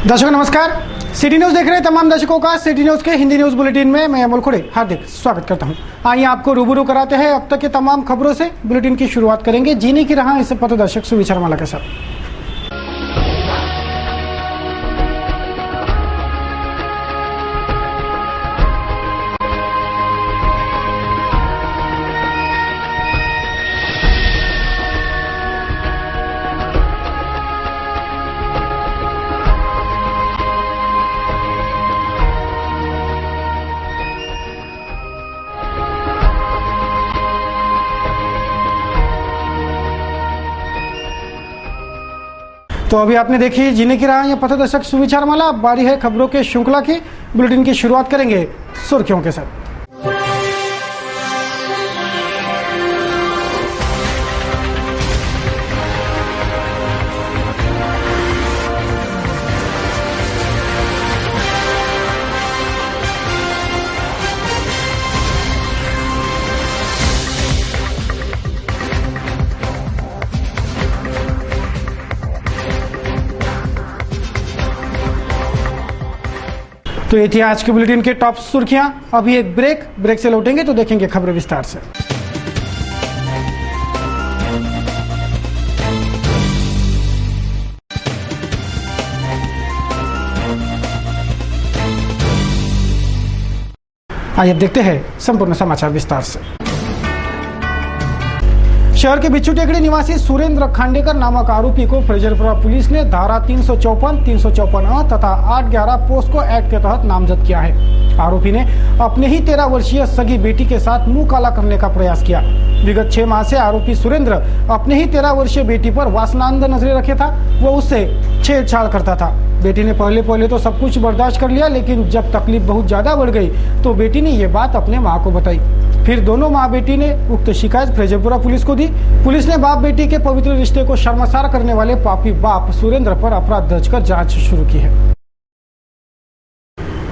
दर्शकों नमस्कार। City news देख रहे तमाम दर्शकों का सिटी न्यूज के हिंदी न्यूज बुलेटिन में मैं अमोल खोड़े हार्दिक स्वागत करता हूं। आइए आपको रूबरू कराते हैं अब तक के तमाम खबरों से। बुलेटिन की शुरुआत करेंगे जीने की राह इस पथदर्शक सुविचार माला के साथ। तो अभी आपने देखी जीने की राह या पथदर्शक सुविचार माला। अब बारी है खबरों के श्रृंखला की। बुलेटिन की शुरुआत करेंगे सुर्खियों के साथ। तो ये थी आज के बुलेटिन के टॉप सुर्खियां। अभी एक ब्रेक से लौटेंगे तो देखेंगे खबरें विस्तार से। आइए अब देखते हैं संपूर्ण समाचार विस्तार से। शहर के बिच्छू टेकड़ी निवासी सुरेंद्र खांडेकर नामक आरोपी को फैजलपुरा पुलिस ने धारा 354, 354A तथा 811 पोस्को एक्ट के तहत नामजद किया है। आरोपी ने अपने ही 13 वर्षीय सगी बेटी के साथ मुंह काला करने का प्रयास किया। विगत 6 माह से आरोपी सुरेंद्र अपने ही 13 वर्षीय बेटी पर वासनांध नजरें रखे था। वो उससे छेड़छाड़ करता था। बेटी ने पहले तो सब कुछ बर्दाश्त कर लिया, लेकिन जब तकलीफ बहुत ज्यादा बढ़ गई तो बेटी ने ये बात अपने माँ को बताई। फिर दोनों माँ बेटी ने उक्त शिकायत फैजलपुरा पुलिस को दी। पुलिस ने बाप बेटी के पवित्र रिश्ते को शर्मसार करने वाले पापी बाप सुरेंद्र पर अपराध दर्ज कर जांच शुरू की है।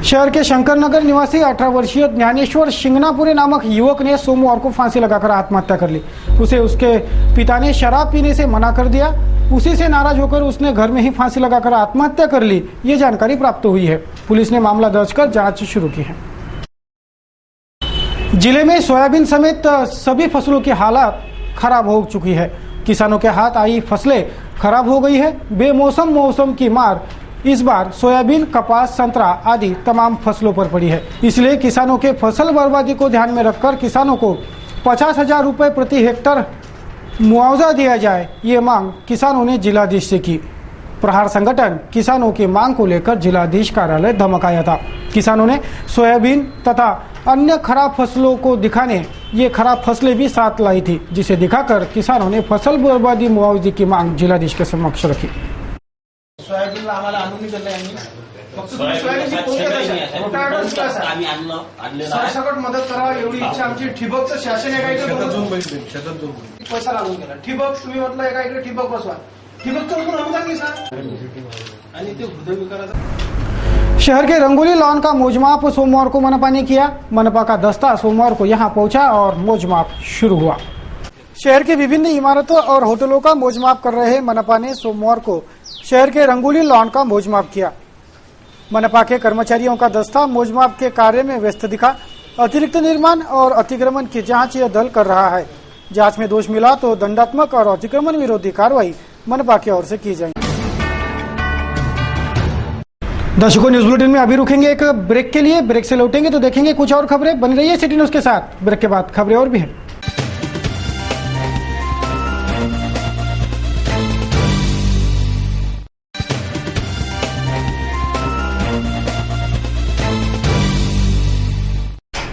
शहर के शंकरनगर निवासी 18 वर्षीय ज्ञानेश्वर शिंगनापुरे नामक युवक ने सोमवार को फांसी लगाकर आत्महत्या कर ली। उसे उसके पिता ने शराब पीने से मना कर दिया। उसी से नाराज होकर उसने घर में ही फांसी लगाकर आत्महत्या कर ली। ये जानकारी प्राप्त हुई है। पुलिस ने मामला दर्ज कर जांच शुरू की है। जिले में सोयाबीन समेत सभी फसलों की हालत खराब हो चुकी है। किसानों के हाथ आई फसलें खराब हो गई है। बेमौसम मौसम की मार इस बार सोयाबीन, कपास, संतरा आदि तमाम फसलों पर पड़ी है। इसलिए किसानों के फसल बर्बादी को ध्यान में रखकर किसानों को 50,000 रुपए प्रति हेक्टर मुआवजा दिया जाए, ये मांग किसानों ने जिलाधीश से की। प्रहार संगठन किसानों की मांग को लेकर जिलाधीश कार्यालय धमकाया था। किसानों ने सोयाबीन तथा अन्य खराब फसलों को दिखाने ये खराब फसलें भी साथ लाई थी, जिसे दिखाकर किसानों ने फसल बर्बादी मुआवजे की मांग जिलाधीश के समक्ष रखी। सोयाबीनला आम्हाला आणून दिलं यांनी फक्त सरसकट मदत करावा एवढी इच्छा आमची। ठिबकचं शासन एका इकडे पैसा लागून गेला। ठिबक तुम्ही म्हटलं एका इकडे ठिबक बसवा। ठिबकचं पण अनुदान घे सर आणि ते हृदयविकाराचा। शहर के रंगोली लॉन का मौजमाप सोमवार को मनपा ने किया। मनपा का दस्ता सोमवार को यहां पहुंचा और मौजमाप शुरू हुआ। शहर के विभिन्न इमारतों और होटलों का मौजमाप कर रहे मनपा ने सोमवार को शहर के रंगोली लॉन का मौजमाप किया। मनपा के कर्मचारियों का दस्ता मौजमाप के कार्य में व्यस्त दिखा। अतिरिक्त निर्माण और अतिक्रमण की जांच यह दल कर रहा है। जांच में दोष मिला तो दंडात्मक और अतिक्रमण विरोधी कार्रवाई मनपा की ओर से की जाएगी। दर्शकों न्यूज बुलेटिन में अभी रुकेंगे एक ब्रेक के लिए। ब्रेक से लौटेंगे तो देखेंगे कुछ और खबरें। बनी रहिए सिटी न्यूज के साथ। ब्रेक के बाद खबरें और भी हैं।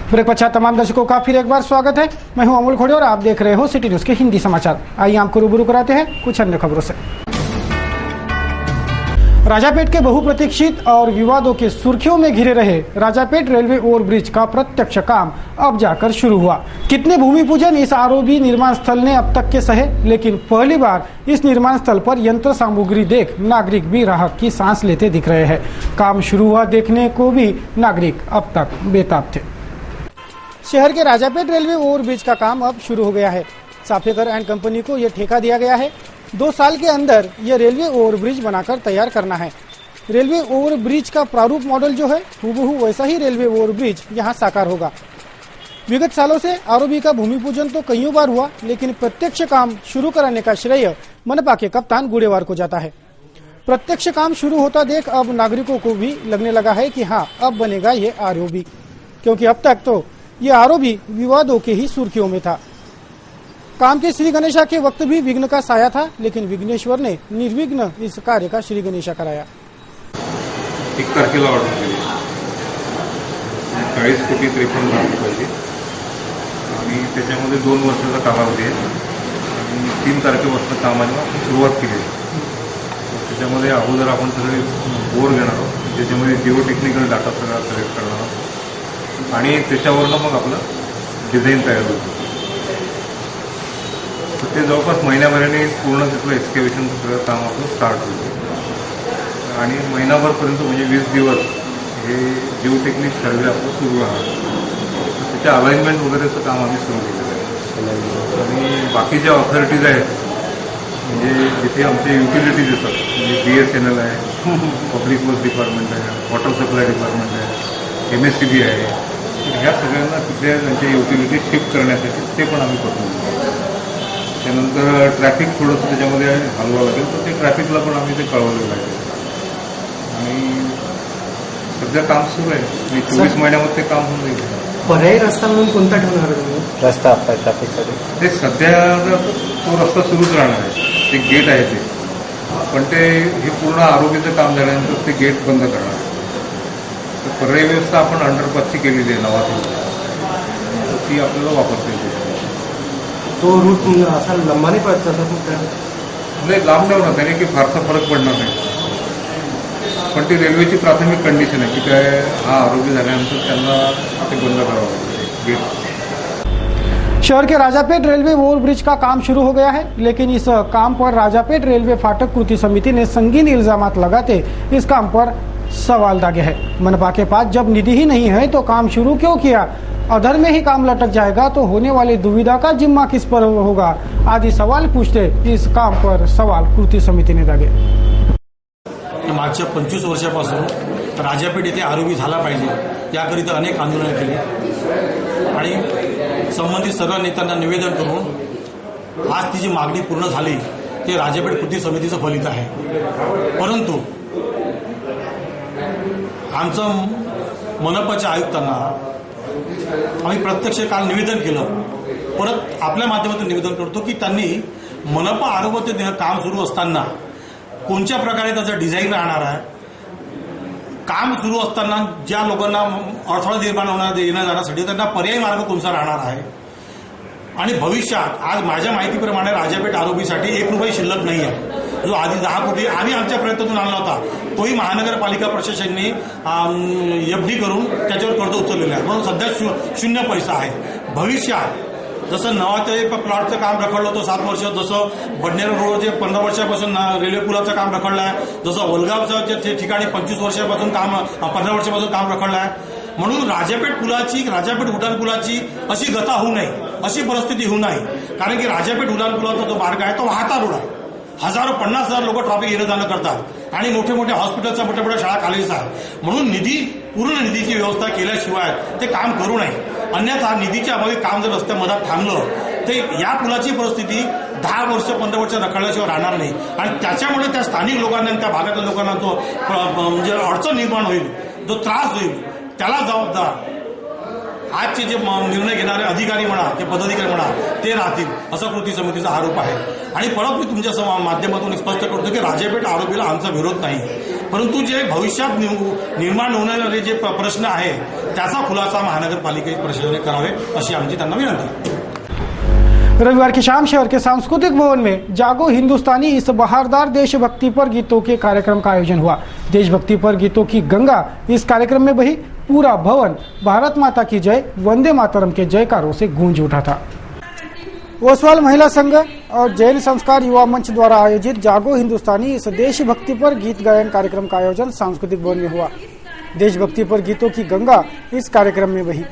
ब्रेक पश्चात तमाम दर्शकों का फिर एक बार स्वागत है। मैं हूं अमोल खोड़े और आप देख रहे हो सिटी न्यूज के हिंदी समाचार। आइए आपको रूबरू कराते हैं कुछ अन्य खबरों से। राजापेट के बहुप्रतीक्षित और विवादों की सुर्खियों में घिरे रहे राजापेट रेलवे ओवरब्रिज का प्रत्यक्ष काम अब जाकर शुरू हुआ। कितने भूमि पूजन इस आरोपी निर्माण स्थल ने अब तक के सहे, लेकिन पहली बार इस निर्माण स्थल पर यंत्र सामग्री देख नागरिक भी राहत की सांस लेते दिख रहे हैं। काम शुरू हुआ देखने को भी नागरिक अब तक बेताब थे। शहर के राजापेट रेलवे ओवरब्रिज का काम अब शुरू हो गया है। साफेकर एंड कंपनी को यह ठेका दिया गया है। 2 साल के अंदर यह रेलवे ओवरब्रिज बनाकर तैयार करना है। रेलवे ओवरब्रिज का प्रारूप मॉडल जो है हूबहू वैसा ही रेलवे ओवरब्रिज यहाँ साकार होगा। विगत सालों से आरओबी का भूमि पूजन तो कईयों बार हुआ, लेकिन प्रत्यक्ष काम शुरू कराने का श्रेय मनपा के कप्तान गुडेवार को जाता है। प्रत्यक्ष काम शुरू होता देख अब नागरिकों को भी लगने लगा है कि हाँ, अब बनेगा ये आरओबी, क्योंकि अब तक तो ये आरओबी विवादों के ही सुर्खियों में था। काम के श्री गणेशा के वक्त भी विघ्न का साया था, लेकिन विघ्नेश्वर ने निर्विघ्न इस कार्य का श्री गणेशा कराया। 1 तारखेला ऑर्डर केली 40 कोटी 53 लाख रुपयाची आणि त्याच्यामध्ये 2 वर्षाचा कालावधी आहे आणि 3 तारखेपासून कामाला सुरुवात केली। त्याच्यामध्ये अगोदर आपण सगळे बोर घेणार आहोत, ज्याच्यामध्ये जिओ टेक्निकल डाटा सगळा कलेक्ट करणार आहोत आणि त्याच्यावरनं मग आपलं डिझाईन तयार होतं। तर ते जवळपास महिन्याभराने पूर्ण त्याचं एक्सकेव्हेशन सगळं काम आपलं स्टार्ट होईल आणि महिनाभरपर्यंत म्हणजे 20 दिवस हे जिओ टेक्निक सर्वे आपलं सुरू राहणार। त्याच्या अलाइनमेंट वगैरेचं काम आम्ही सुरू केलेलं आहे आणि बाकीच्या ऑथॉरिटीज आहेत, म्हणजे जिथे आमचे युटिलिटीज येतात, म्हणजे BSNL आहे, पब्लिक वर्क डिपार्टमेंट आहे, वॉटर सप्लाय डिपार्टमेंट आहे, MSCB आहे, ह्या सगळ्यांना तिथे त्यांच्या युटिलिटी शिफ्ट करण्यासाठी ते पण आम्ही करतो। त्यानंतर ट्रॅफिक थोडंसं त्याच्यामध्ये हलवावं लागेल, तर ते ट्रॅफिकला पण आम्ही ते कळवलेलं आहे आणि सध्या काम सुरू आहे आणि 24 महिन्यामध्ये ते काम होऊन जाईल। पर्यायी रस्ता म्हणून कोणता ठेवणार तुम्ही रस्ता ट्रॅफिकसाठी? ते सध्या तो रस्ता सुरूच राहणार आहे, ते गेट आहे ते, पण ते हे पूर्ण आरोग्याचं काम झाल्यानंतर ते गेट बंद करणार। तर पर्यायी व्यवस्था आपण अंडरपासची केलेली आहे नवात, ती आपल्याला वापरता येते। तो रूट असा लंबा नाही पडत तसा खूप नाही, लांब नाही होणार त्याने की फारसा फरक पडणार नाही, पण ती रेल्वेची प्राथमिक कंडिशन आहे की काय हा आरोग्य झाल्यानंतर त्यांना ते बंद करावं लागेल गेट। शहर के राजापेट रेलवे ओवरब्रिज का काम शुरू हो गया है, लेकिन इस काम पर राजापेट रेलवे फाटक कृति समिति ने संगीन इल्जामात लगाते इस काम पर सवाल दागे है। मनपा के पास जब निधि ही नहीं है तो काम शुरू क्यों किया? अधर में ही काम लटक जाएगा तो होने वाली दुविधा का जिम्मा किस पर होगा? आदि सवाल पूछते इस काम पर सवाल कृति समिति ने दागे। मागच्या 25 वर्षापासून राजापेठ येथे आरोग्य झाला पाहिजे याकरिता अनेक आंदोलनं केली आणि संबंधित सर्व नेत्यांना निवेदन करून आज ती जी मागणी पूर्ण झाली ते राजापेठ कृती समितीचं फलित आहे। परंतु आमचं मनपाच्या आयुक्तांना आम्ही प्रत्यक्ष काल निवेदन केलं, परत आपल्या माध्यमातून निवेदन करतो की त्यांनी मनपा आरोग्य काम सुरू असताना कोणत्या प्रकारे त्याचं डिझाईन राहणार आहे, काम सुरू असताना ज्या लोकांना अडथळा निर्माण होणार येण्या जाण्यासाठी त्यांना पर्यायी मार्ग कोणता राहणार आहे आणि भविष्यात आज माझ्या माहितीप्रमाणे राजापेठ आरोग्यसाठी 1 रुपये शिल्लक नाही आहे, जो आधी 10 कोटी आम्ही आमच्या प्रयत्नातून आणला होता तोही महानगरपालिका प्रशासनाने FD करून त्याच्यावर कर्ज उचललेलं आहे, म्हणून सध्या 0 पैसा आहे। भविष्यात जसं नवाते प्लॉटचं काम रखडलं होतं 7 वर्ष, जसं बडनेर रोड जे 15 वर्षापासून रेल्वे पुलाचं काम रखडलं आहे, जसं वलगावचं जे ठिकाणी 25 वर्षापासून काम 15 वर्षापासून काम रखडलं आहे, म्हणून राजापेठ उड्डाणपुलाची अशी गता होऊ नये, अशी परिस्थिती होऊ नये, कारण की राजापेठ उड्डाणपुलाचा जो मार्ग आहे तो वाहता रोड आहे, 50,000 लोक ट्रॉफिक येणं जाणं करतात आणि मोठे मोठे हॉस्पिटलच्या मोठ्या शाळा कॉलेज आहेत, म्हणून पूर्ण निधीची व्यवस्था केल्याशिवाय ते काम करू नये, अन्यथा निधीच्या अभावी काम जर रस्त्यामध्ये थांबलं ते या पुलाची परिस्थिती 10 वर्ष 15 वर्ष रखडल्याशिवाय राहणार नाही आणि त्याच्यामुळे त्या स्थानिक लोकांना त्या भागातल्या लोकांना जो म्हणजे अडचण निर्माण होईल, जो त्रास होईल त्याला जबाबदार आजचे जे निर्णय घेणारे अधिकारी म्हणा ते पदाधिकारी म्हणा ते राहतील, असा कृती समितीचा आरोप आहे। आणि परत मी तुमच्या माध्यमातून स्पष्ट करतो की राजापेठ आरोपीला आमचा विरोध नाही, परंतु जे भविष्यात निर्माण होणारे जे प्रश्न आहे त्याचा खुलासा महानगरपालिका प्रशासनाने करावे अशी आमची त्यांना विनंती आहे। रविवार की शाम शहर के सांस्कृतिक भवन में जागो हिंदुस्तानी इस बहारदार देशभक्ति पर गीतों के कार्यक्रम का आयोजन हुआ। देशभक्ति पर गीतों की गंगा इस कार्यक्रम में बही, पूरा भवन भारत माता की जय, वंदे मातरम के जयकारों से गूंज उठा था। ओसवाल महिला संघ और जैन संस्कार युवा मंच द्वारा आयोजित जागो हिंदुस्तानी इस देशभक्ति पर गीत गायन कार्यक्रम का आयोजन सांस्कृतिक भवन में हुआ। देशभक्ति पर गीतों की गंगा इस कार्यक्रम में बही।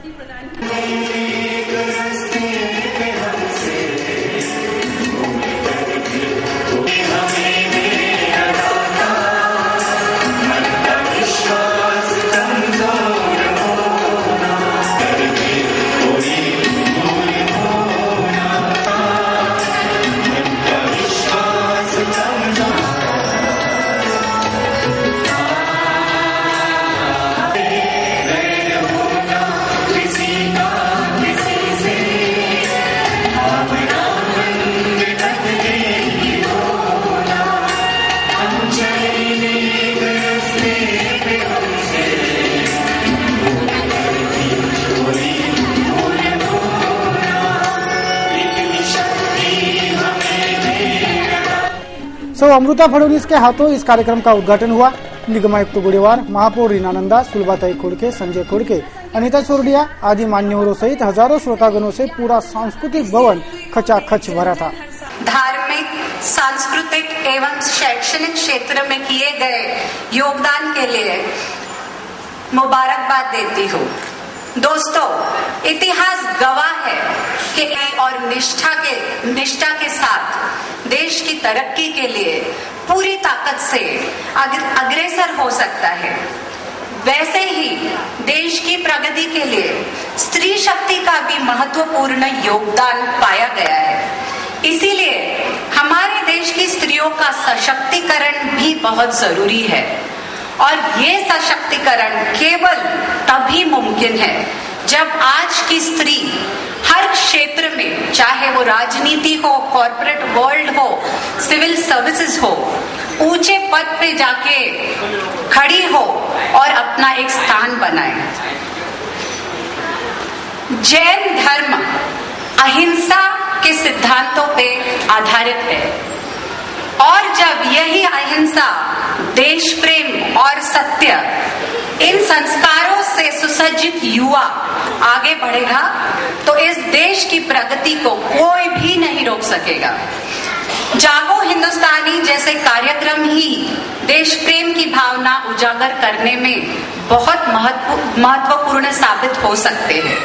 सौ अमृता फडणवीस के हाथों इस कार्यक्रम का उद्घाटन हुआ। निगमायुक्त गुडेवार, महापौर रीनानंदा, सुलभाताई खोड़के, संजय खोड़के, अनिता चोरडिया आदि मान्यवरों सहित हजारों श्रोतागणों से पूरा सांस्कृतिक भवन खचाखच भरा था। धार्मिक, सांस्कृतिक एवं शैक्षणिक क्षेत्र में किए गए योगदान के लिए मुबारकबाद देती हूँ। दोस्तों, इतिहास गवाह है कि और निष्ठा के साथ देश की तरक्की के लिए पूरी ताकत से अग्रसर हो सकता है। वैसे ही देश की प्रगति के लिए स्त्री शक्ति का भी महत्वपूर्ण योगदान पाया गया है। इसीलिए हमारे देश की स्त्रियों का सशक्तिकरण भी बहुत जरूरी है और ये सशक्तिकरण केवल तभी मुमकिन है जब आज की स्त्री हर क्षेत्र में, चाहे वो राजनीति हो, कॉर्पोरेट वर्ल्ड हो, सिविल सर्विसेज हो, ऊंचे पद पे जाके खड़ी हो और अपना एक स्थान बनाए। जैन धर्म अहिंसा के सिद्धांतों पे आधारित है और जब यही अहिंसा, देश प्रेम और सत्य, इन संस्कारों से सुसज्जित युवा आगे बढ़ेगा तो इस देश की प्रगति को कोई भी नहीं रोक सकेगा। जागो हिंदुस्तानी जैसे कार्यक्रम ही देश प्रेम की भावना उजागर करने में बहुत महत्वपूर्ण साबित हो सकते हैं।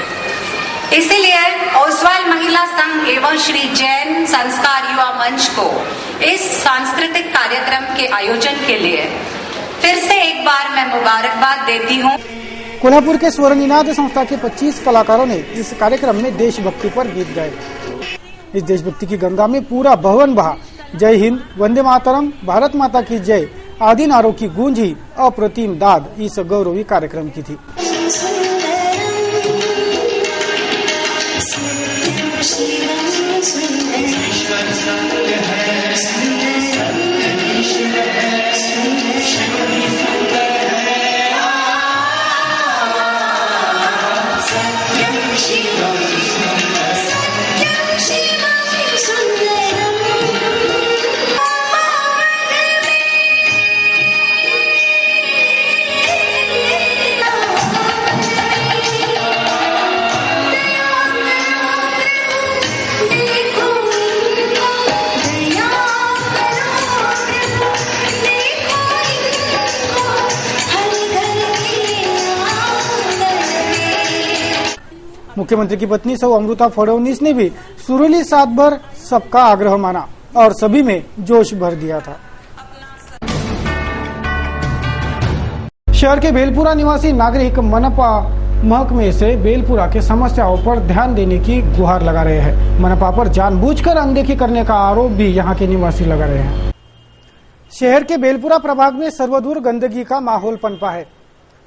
इसीलिए ओसवाल महिला संघ एवं श्री जैन संस्कार युवा मंच को इस सांस्कृतिक कार्यक्रम के आयोजन के लिए फिर से एक बार मैं मुबारकबाद देती हूँ। कोल्हापुर के स्वर्ण निनाद संस्था के 25 कलाकारों ने इस कार्यक्रम में देशभक्ति पर गीत गाए। इस देशभक्ति की गंगा में पूरा भवन बहा। जय हिंद, वंदे मातरम, भारत माता की जय आदि नारों की गूंज ही अप्रतिम दाद इस गौरवी कार्यक्रम की थी। मुख्यमंत्री की पत्नी सौ अमृता फडणवीस ने भी सुरीली साथ भर सबका आग्रह माना और सभी में जोश भर दिया था। शहर के बेलपुरा निवासी नागरिक मनपा महकमे से बेलपुरा के समस्याओं पर ध्यान देने की गुहार लगा रहे हैं। मनपा पर जानबूझकर अनदेखी करने का आरोप भी यहाँ के निवासी लगा रहे हैं। शहर के बेलपुरा प्रभाग में सर्वदूर गंदगी का माहौल पनपा है।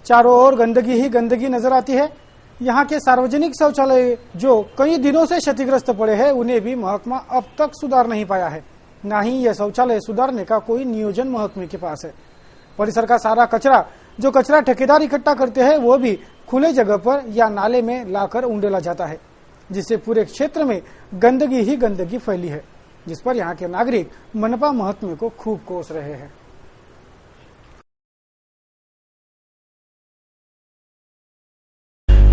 चारों ओर गंदगी ही गंदगी नजर आती है। यहाँ के सार्वजनिक शौचालय जो कई दिनों से क्षतिग्रस्त पड़े हैं, उन्हें भी महकमा अब तक सुधार नहीं पाया है। न ही यह शौचालय सुधारने का कोई नियोजन महकमे के पास है। परिसर का सारा कचरा जो कचरा ठेकेदार इकट्ठा करते हैं, वो भी खुले जगह पर या नाले में लाकर उंडेला जाता है, जिससे पूरे क्षेत्र में गंदगी ही गंदगी फैली है, जिस पर यहाँ के नागरिक मनपा महकमे को खूब कोस रहे हैं।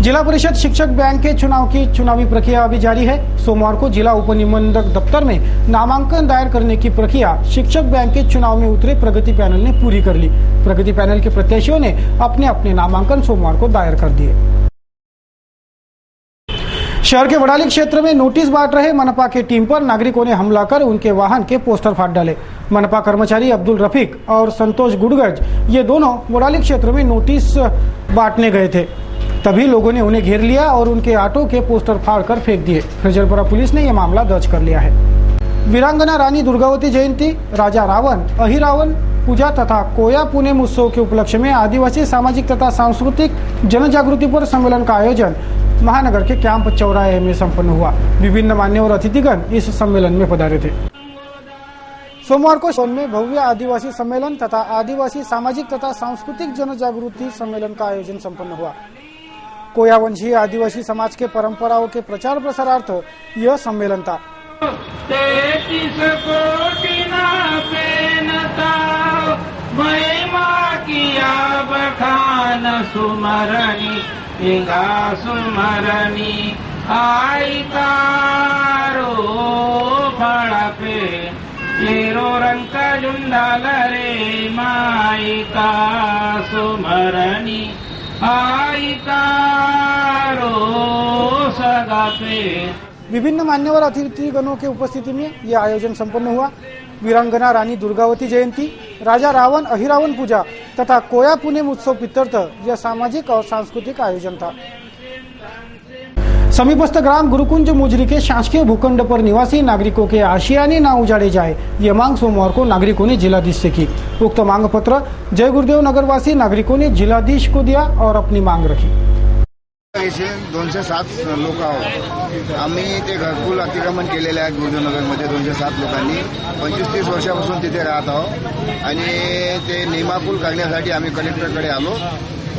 जिला परिषद शिक्षक बैंक के चुनाव की चुनावी प्रक्रिया अभी जारी है। सोमवार को जिला उपनिबंधक दफ्तर में नामांकन दायर करने की प्रक्रिया शिक्षक बैंक के चुनाव में उतरे प्रगति पैनल ने पूरी कर ली। प्रगति पैनल के प्रत्याशियों ने अपने अपने नामांकन सोमवार को दायर कर दिए। शहर के वडाली क्षेत्र में नोटिस बांट रहे मनपा के टीम पर नागरिकों ने हमला कर उनके वाहन के पोस्टर फाड़ डाले। मनपा कर्मचारी अब्दुल रफीक और संतोष गुडगज ये दोनों वडाली क्षेत्र में नोटिस बांटने गए थे। तभी लोगों ने उन्हें घेर लिया और उनके ऑटो के पोस्टर फाड़कर फेंक दिए। फ्रेजरपुरा पुलिस ने यह मामला दर्ज कर लिया है। वीरांगना रानी दुर्गावती जयंती, राजा रावण, अहिरावण पूजा तथा कोया पुनेम उत्सव के उपलक्ष्य में आदिवासी सामाजिक तथा सांस्कृतिक जनजागृति पर सम्मेलन का आयोजन महानगर के कैंप चौराहे में संपन्न हुआ। विभिन्न मान्यवर अतिथिगण इस सम्मेलन में पधारे थे। सोमवार को शहर में भव्य आदिवासी सम्मेलन तथा आदिवासी सामाजिक तथा सांस्कृतिक जनजागृति सम्मेलन का आयोजन संपन्न हुआ। कोया वंशीय आदिवासी समाज के परंपराओं के प्रचार प्रसारार्थ यह सम्मेलन था। सुमरनी इंगा सुमरनी आई कारो फड़ा पे लेरो रंग का जुंडाल रे माई का सुमरनी आई कारो सगा पे। विभिन्न मान्यवर अतिथिगणों के उपस्थिति में यह आयोजन संपन्न हुआ। वीरांगना रानी दुर्गावती जयंती, राजा रावण अहिरावण पूजा तथा कोया पुनेम उत्सव पितर्थ यह सामाजिक और सांस्कृतिक आयोजन था। समीपस्थ ग्राम गुरुकुंज मुजरी के शासकीय भूखंड पर निवासी नागरिकों के आशियाने ना उजाड़े जाए, ये मांग सोमवार को नागरिकों ने जिलाधीश से की। उक्त मांग पत्र जय गुरुदेव नगरवासी नागरिकों ने जिलाधीश को दिया और अपनी मांग रखी। 207 लोक आहोत आम्ही ते घरकुल अतिक्रमण केलेले आहे गुरुदेवनगरमध्ये 207 लोकांनी 25-30 वर्षापासून तिथे राहत आहोत आणि ते नियमाकुल करण्यासाठी आम्ही कलेक्टरकडे आलो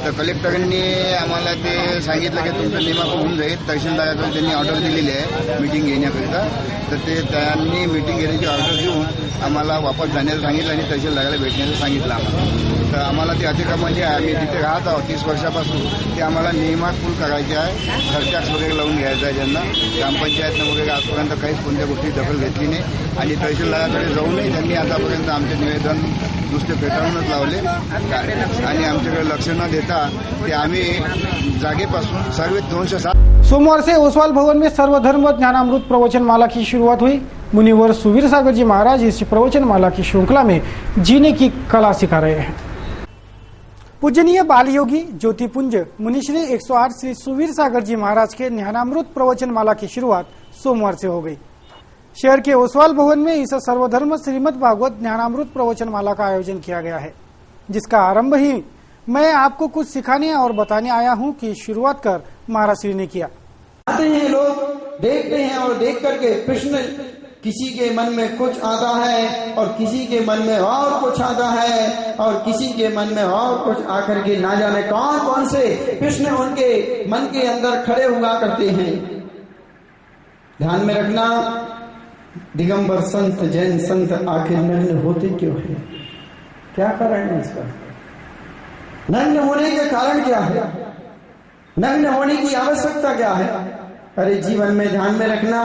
तर कलेक्टरांनी आम्हाला ते सांगितलं की तुमचं नियमाकुल होऊन जाईल। तहसीलदाराकडे त्यांनी ऑर्डर दिलेली आहे मीटिंग घेण्याकरिता, तर ते त्यांनी मीटिंग घेण्याची ऑर्डर देऊन आम्हाला वापस जाण्याचं सांगितलं आणि तहसीलदाराला भेटण्याचं सांगितलं आम्हाला। तर आम्हाला ते अतिक्रमण जे आहे आम्ही तिथे राहत आहोत 30 वर्षापासून ते आम्हाला नियमाकुल करायचे आहे। सरटॅक्स वगैरे लावून घ्यायचं आहे ज्यांना, ग्रामपंचायतनं वगैरे आजपर्यंत काहीच कोणत्या गोष्टी दखल घेतली नाही आणि तहसीलदाराकडे जाऊनही त्यांनी आतापर्यंत आमचे निवेदन नुसते फेटाळूनच लावले आणि आमच्याकडे लक्ष न देता ते आम्ही जागेपासून सर्व 207। सोमवार से ओसवाल भवन में सर्वधर्म ज्ञानामृत प्रवचन माला की शुरुआत हुई। मुनिवर सुवीर सागर जी महाराज इस प्रवचन माला की श्रृंखला में जीने की कला सिखा रहे हैं। पूजनीय बाल योगी ज्योतिपुंज मुनिश्री 108 श्री सुवीर सागर जी महाराज के ज्ञानामृत प्रवचन माला की शुरुआत सोमवार से हो गई। शहर के ओसवाल भवन में इस सर्वधर्म श्रीमद् भागवत ज्ञानामृत प्रवचन माला का आयोजन किया गया है, जिसका आरंभ ही मैं आपको कुछ सिखाने और बताने आया हूं कि शुरुआत कर महाराज श्री ने किया। आते हैं लोग, देखते हैं और देख करके प्रश्न किसी के मन में कुछ आता है और किसी के मन में और कुछ आता है और किसी के मन में और कुछ आकर के ना जाने कौन कौन से प्रश्न उनके मन के अंदर खड़े हुआ करते हैं। ध्यान में रखना, दिगंबर संत जैन संत आखिर नग्न होते क्यों है? क्या कारण है इसका? नग्न होने के कारण क्या है? नग्न होने की आवश्यकता क्या है? अरे जीवन में ध्यान में रखना,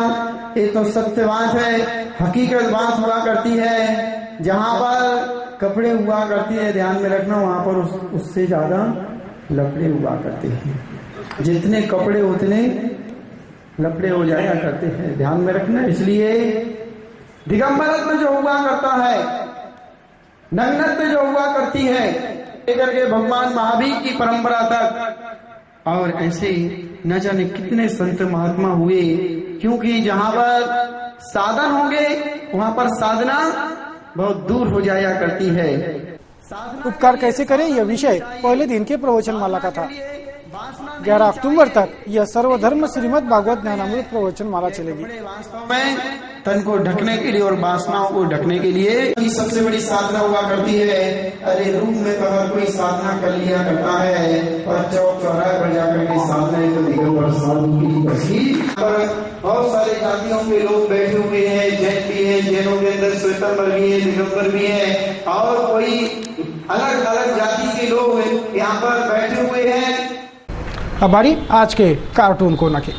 ये तो सत्य बात है, हकीकत बात हुआ करती है। जहां पर कपड़े हुआ करती है, ध्यान में रखना, वहां पर उससे ज्यादा लपड़े हुआ करते हैं। जितने कपड़े उतने लपड़े हो जाया करते हैं, ध्यान में रखना। इसलिए दिगंबरत्व जो हुआ करता है, नग्नत्व जो हुआ करती है, लेकर के भगवान महावीर की परंपरा तक और ऐसे न जाने कितने संत महात्मा हुए, क्योंकि जहां पर साधन होंगे वहां पर साधना बहुत दूर हो जाया करती है। उपकार कैसे करें, यह विषय पहले दिन के प्रवचन माला का था। 11 अक्टूबर तक यह सर्वधर्म श्रीमद् भागवत ज्ञानामृत प्रवचन माला चलेगी। वास्तव में तन को ढकने के लिए और वासनाओं को ढकने के लिए सबसे बड़ी साधना हुआ करती है। अरे रूप में तो अगर कोई साधना कर लिया करता है और चौक चौराहे पर जाकर के साधना तो दिगंबर साधु की बसी। बहुत सारे जातियों के लोग बैठे हुए हैं, जैन भी है, जैनों के अंदर श्वेतांबर भी है, दिगंबर भी है और कोई अलग अलग जाति के लोग यहाँ पर बैठे हुए हैं। अब बारी आज के कार्टून कोना की।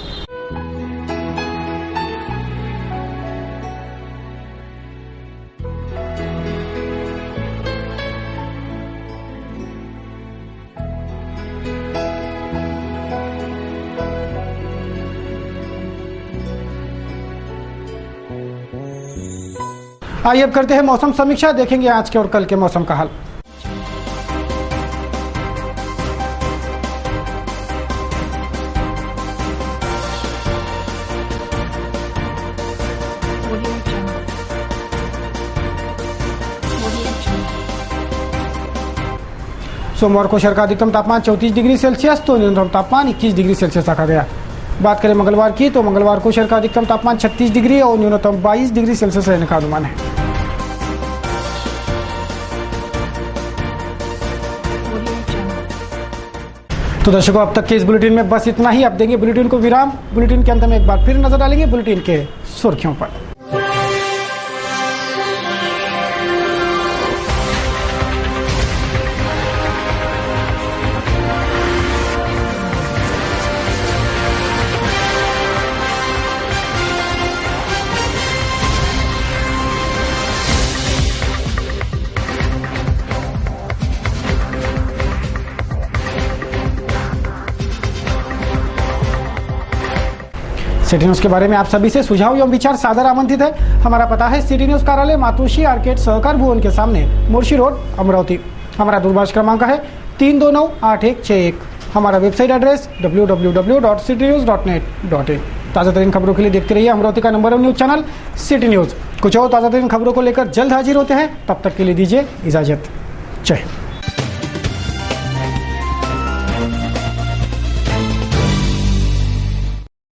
आइए अब करते हैं मौसम समीक्षा, देखेंगे आज के और कल के मौसम का हाल। सोमवार को शहर का अधिकतम तापमान 34 डिग्री सेल्सियस तो न्यूनतम तापमान 21 डिग्री सेल्सियस रखा गया। बात करें मंगलवार की, तो मंगलवार को शहर का अधिकतम तापमान 36 डिग्री और न्यूनतम 22 डिग्री सेल्सियस रहने का अनुमान है। तो दर्शकों, अब तक के इस बुलेटिन में बस इतना ही। अब देंगे बुलेटिन को विराम। बुलेटिन के अंत में एक बार फिर नजर डालेंगे बुलेटिन के सुर्खियों पर। सिटी न्यूज के बारे में आप सभी से सुझाव एवं विचार सादर आमंत्रित है। हमारा पता है सिटी न्यूज कार्यालय मातोश्री आर्केड सहकार भवन के सामने, मोर्शी रोड, अमरावती। हमारा दूरभाष क्रमांक है 3298161। हमारा वेबसाइट एड्रेस www.citynews.net.in। ताज़ा तरीन खबरों के लिए देखते रहिए अमरावती का number 1 news channel city news. कुछ और ताज़ा तरीन खबरों को लेकर जल्द हाजिर होते हैं, तब तक के लिए दीजिए इजाजत। जय हिंद।